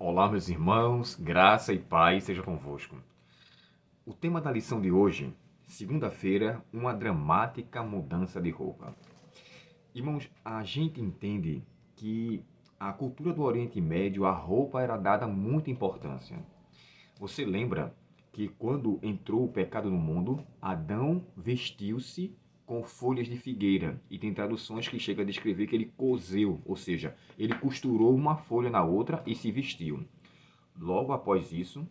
Olá, meus irmãos, graça e paz seja convosco. O tema da lição de hoje, segunda-feira, uma dramática mudança de roupa. Irmãos, a gente entende que a cultura do Oriente Médio, a roupa era dada muita importância. Você lembra que quando entrou o pecado no mundo, Adão vestiu-se com folhas de figueira. E tem traduções que chegam a descrever que ele coseu, ou seja, ele costurou uma folha na outra e se vestiu. Logo após isso,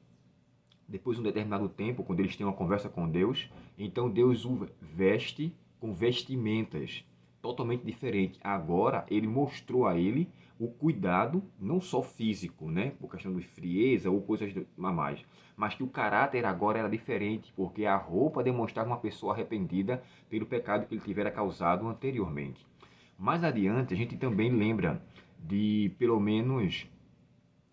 depois de um determinado tempo, quando eles têm uma conversa com Deus, então Deus o veste com vestimentas totalmente diferentes. Agora ele mostrou a ele o cuidado, não só físico, né, por questão de frieza ou coisas a mais, mas que o caráter agora era diferente, porque a roupa demonstrava uma pessoa arrependida pelo pecado que ele tivera causado anteriormente. Mais adiante, a gente também lembra de pelo menos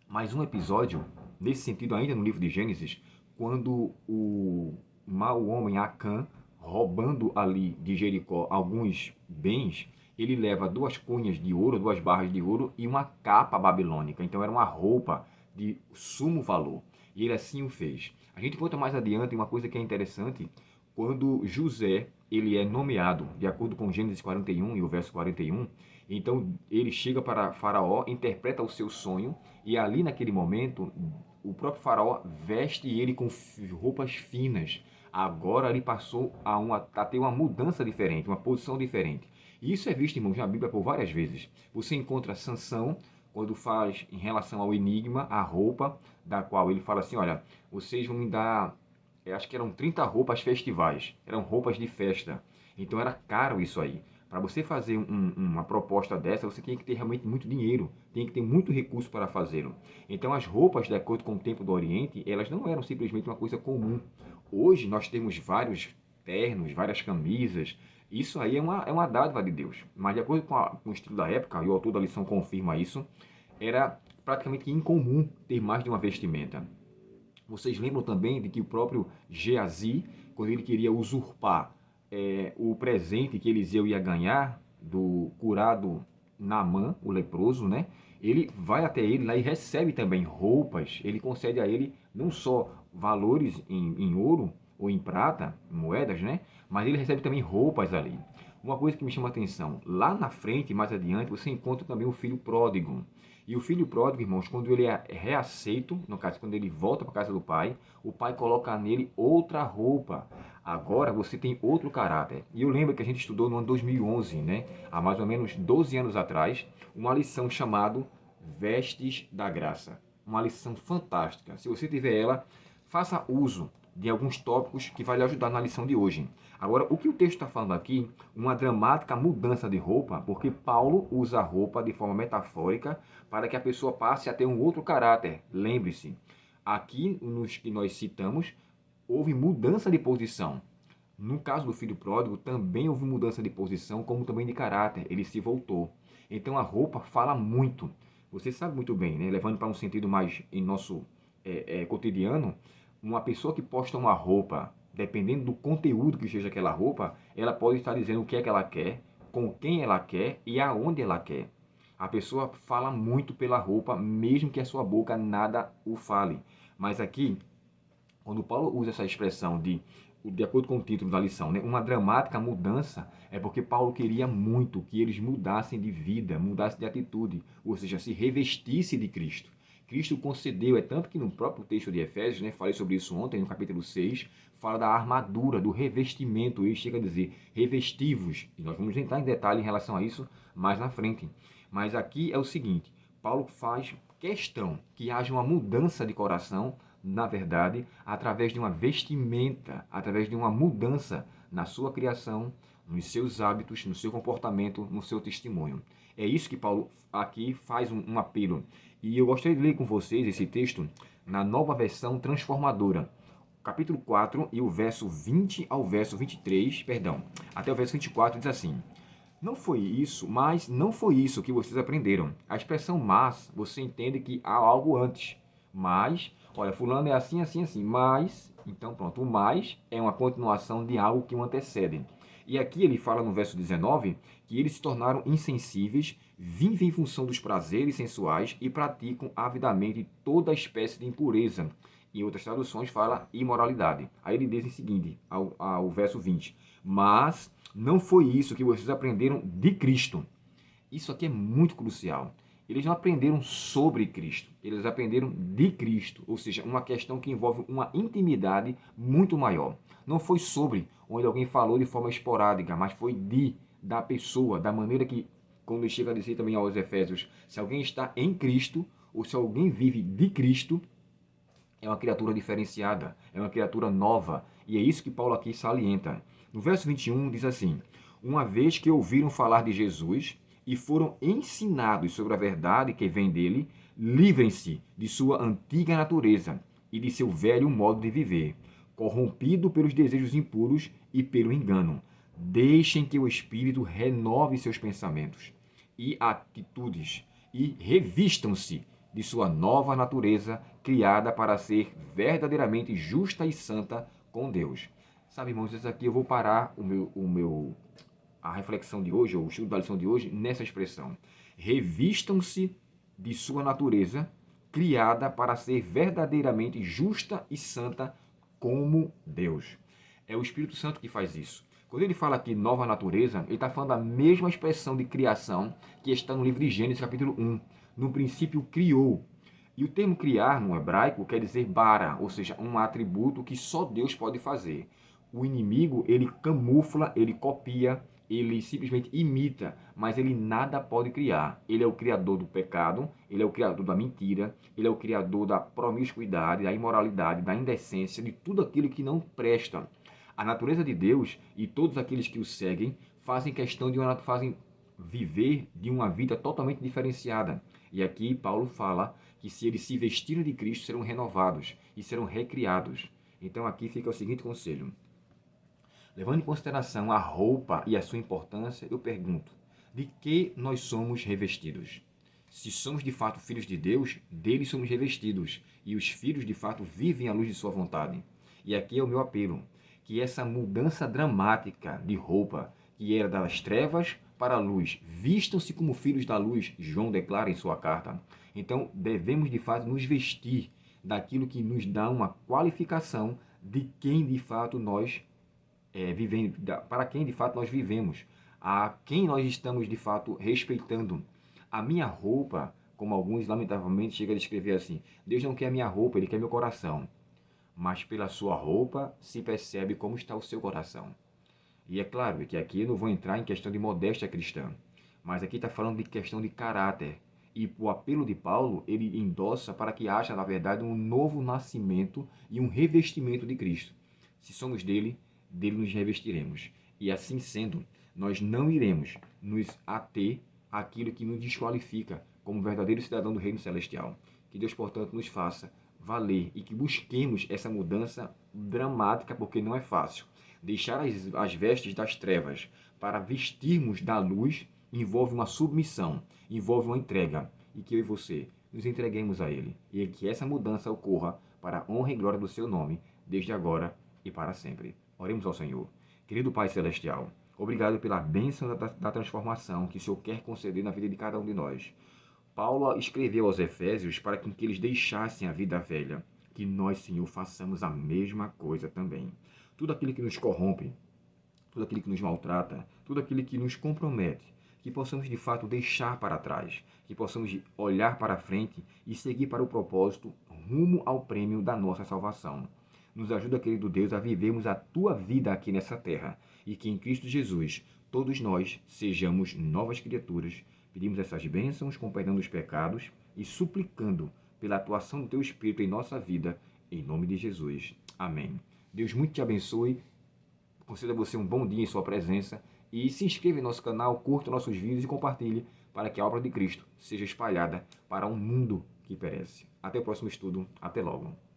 mais um episódio, nesse sentido ainda no livro de Gênesis, quando o mau homem Acã, roubando ali de Jericó alguns bens, ele leva 2 cunhas de ouro, 2 barras de ouro e uma capa babilônica. Então era uma roupa de sumo valor. E ele assim o fez. A gente conta mais adiante uma coisa que é interessante, quando José ele é nomeado, de acordo com Gênesis 41 e o verso 41, então ele chega para Faraó, interpreta o seu sonho, e ali naquele momento, o próprio Faraó veste ele com roupas finas. Agora ele passou a ter uma mudança diferente, uma posição diferente. E isso é visto, irmãos, na Bíblia por várias vezes. Você encontra Sansão, quando faz em relação ao enigma, a roupa, da qual ele fala assim, olha, vocês vão me dar, acho que eram 30 roupas festivais, eram roupas de festa. Então era caro isso aí. Para você fazer uma proposta dessa, você tem que ter realmente muito dinheiro, tem que ter muito recurso para fazê-lo. Então as roupas, de acordo com o tempo do Oriente, elas não eram simplesmente uma coisa comum. Hoje nós temos vários ternos, várias camisas, isso aí é uma dádiva de Deus. Mas de acordo com o estilo da época, e o autor da lição confirma isso, era praticamente incomum ter mais de uma vestimenta. Vocês lembram também de que o próprio Geazi, quando ele queria usurpar o presente que Eliseu ia ganhar do curado Naamã, o leproso, né? Ele vai até ele lá e recebe também roupas. Ele concede a ele não só valores em ouro ou em prata, moedas, né? Mas ele recebe também roupas ali. Uma coisa que me chama a atenção, lá na frente, mais adiante, você encontra também o filho pródigo. E o filho pródigo, irmãos, quando ele é reaceito, no caso, quando ele volta para a casa do pai, o pai coloca nele outra roupa. Agora você tem outro caráter. E eu lembro que a gente estudou no ano 2011, né? Há mais ou menos 12 anos atrás, uma lição chamada Vestes da Graça. Uma lição fantástica. Se você tiver ela, faça uso de alguns tópicos que vai lhe ajudar na lição de hoje. Agora, o que o texto está falando aqui, uma dramática mudança de roupa, porque Paulo usa a roupa de forma metafórica para que a pessoa passe a ter um outro caráter. Lembre-se, aqui nos que nós citamos, houve mudança de posição. No caso do filho pródigo, também houve mudança de posição, como também de caráter. Ele se voltou. Então a roupa fala muito. Você sabe muito bem, né? Levando para um sentido mais em nosso cotidiano, uma pessoa que posta uma roupa, dependendo do conteúdo que seja aquela roupa, ela pode estar dizendo o que é que ela quer, com quem ela quer e aonde ela quer. A pessoa fala muito pela roupa, mesmo que a sua boca nada o fale. Mas aqui, quando Paulo usa essa expressão de acordo com o título da lição, né, uma dramática mudança, é porque Paulo queria muito que eles mudassem de vida, mudassem de atitude, ou seja, se revestisse de Cristo. Cristo concedeu, é tanto que no próprio texto de Efésios, né, falei sobre isso ontem, no capítulo 6, fala da armadura, do revestimento, ele chega a dizer revestivos, e nós vamos entrar em detalhe em relação a isso mais na frente. Mas aqui é o seguinte, Paulo faz questão que haja uma mudança de coração, na verdade, através de uma vestimenta, através de uma mudança na sua criação, nos seus hábitos, no seu comportamento, no seu testemunho. É isso que Paulo aqui faz um apelo. E eu gostaria de ler com vocês esse texto na nova versão transformadora. Capítulo 4 e o verso 20 ao verso 23, perdão, até o verso 24 diz assim: não foi isso, mas não foi isso que vocês aprenderam. A expressão mas, você entende que há algo antes. Mas, olha, fulano é assim, assim, assim. Mas, então pronto, o mais é uma continuação de algo que o antecede. E aqui ele fala no verso 19 que eles se tornaram insensíveis, vivem em função dos prazeres sensuais e praticam avidamente toda espécie de impureza. Em outras traduções fala imoralidade. Aí ele diz em seguinte, ao verso 20, mas não foi isso que vocês aprenderam de Cristo. Isso aqui é muito crucial. Eles não aprenderam sobre Cristo, eles aprenderam de Cristo, ou seja, uma questão que envolve uma intimidade muito maior. Não foi sobre, onde alguém falou de forma esporádica, mas foi da pessoa, da maneira que, quando ele chega a dizer também aos Efésios, se alguém está em Cristo, ou se alguém vive de Cristo, é uma criatura diferenciada, é uma criatura nova, e é isso que Paulo aqui salienta. No verso 21 diz assim, uma vez que ouviram falar de Jesus e foram ensinados sobre a verdade que vem dele, livrem-se de sua antiga natureza e de seu velho modo de viver, corrompido pelos desejos impuros e pelo engano. Deixem que o Espírito renove seus pensamentos e atitudes e revistam-se de sua nova natureza, criada para ser verdadeiramente justa e santa com Deus. Sabe, irmãos, isso aqui eu vou parar a reflexão de hoje, ou o estudo da lição de hoje, nessa expressão. Revistam-se de sua natureza, criada para ser verdadeiramente justa e santa como Deus. É o Espírito Santo que faz isso. Quando ele fala aqui nova natureza, ele está falando da mesma expressão de criação que está no livro de Gênesis, capítulo 1. No princípio, criou. E o termo criar, no hebraico, quer dizer bara, ou seja, um atributo que só Deus pode fazer. O inimigo, ele camufla, ele copia, ele simplesmente imita, mas ele nada pode criar. Ele é o criador do pecado, ele é o criador da mentira, ele é o criador da promiscuidade, da imoralidade, da indecência, de tudo aquilo que não presta. A natureza de Deus e todos aqueles que o seguem fazem viver de uma vida totalmente diferenciada. E aqui Paulo fala que se eles se vestirem de Cristo, serão renovados e serão recriados. Então aqui fica o seguinte conselho. Levando em consideração a roupa e a sua importância, eu pergunto, de que nós somos revestidos? Se somos de fato filhos de Deus, dele somos revestidos, e os filhos de fato vivem à luz de sua vontade. E aqui é o meu apelo, que essa mudança dramática de roupa, que era das trevas para a luz, vistam-se como filhos da luz, João declara em sua carta. Então, devemos de fato nos vestir daquilo que nos dá uma qualificação de quem de fato nós vivemos, para quem de fato nós vivemos, a quem nós estamos de fato respeitando. A minha roupa, como alguns lamentavelmente chegam a descrever assim, Deus não quer a minha roupa, Ele quer meu coração. Mas pela sua roupa se percebe como está o seu coração. E é claro que aqui eu não vou entrar em questão de modéstia cristã, mas aqui está falando de questão de caráter. E o apelo de Paulo, ele endossa para que haja, na verdade, um novo nascimento e um revestimento de Cristo. Se somos dele nos revestiremos. E assim sendo, nós não iremos nos ater àquilo que nos desqualifica como verdadeiro cidadão do reino celestial. Que Deus, portanto, nos faça valer e que busquemos essa mudança dramática, porque não é fácil. Deixar as vestes das trevas para vestirmos da luz envolve uma submissão, envolve uma entrega, e que eu e você nos entreguemos a Ele, e que essa mudança ocorra para a honra e glória do Seu nome, desde agora e para sempre. Oremos ao Senhor. Querido Pai Celestial, obrigado pela bênção da transformação que o Senhor quer conceder na vida de cada um de nós. Paulo escreveu aos Efésios para que eles deixassem a vida velha, que nós, Senhor, façamos a mesma coisa também. Tudo aquilo que nos corrompe, tudo aquilo que nos maltrata, tudo aquilo que nos compromete, que possamos de fato deixar para trás, que possamos olhar para frente e seguir para o propósito rumo ao prêmio da nossa salvação. Nos ajuda, querido Deus, a vivermos a Tua vida aqui nessa terra e que em Cristo Jesus todos nós sejamos novas criaturas. Pedimos essas bênçãos com perdão dos pecados e suplicando pela atuação do Teu Espírito em nossa vida, em nome de Jesus. Amém. Deus muito te abençoe, conceda a você um bom dia em sua presença e se inscreva em nosso canal, curta nossos vídeos e compartilhe para que a obra de Cristo seja espalhada para um mundo que perece. Até o próximo estudo. Até logo.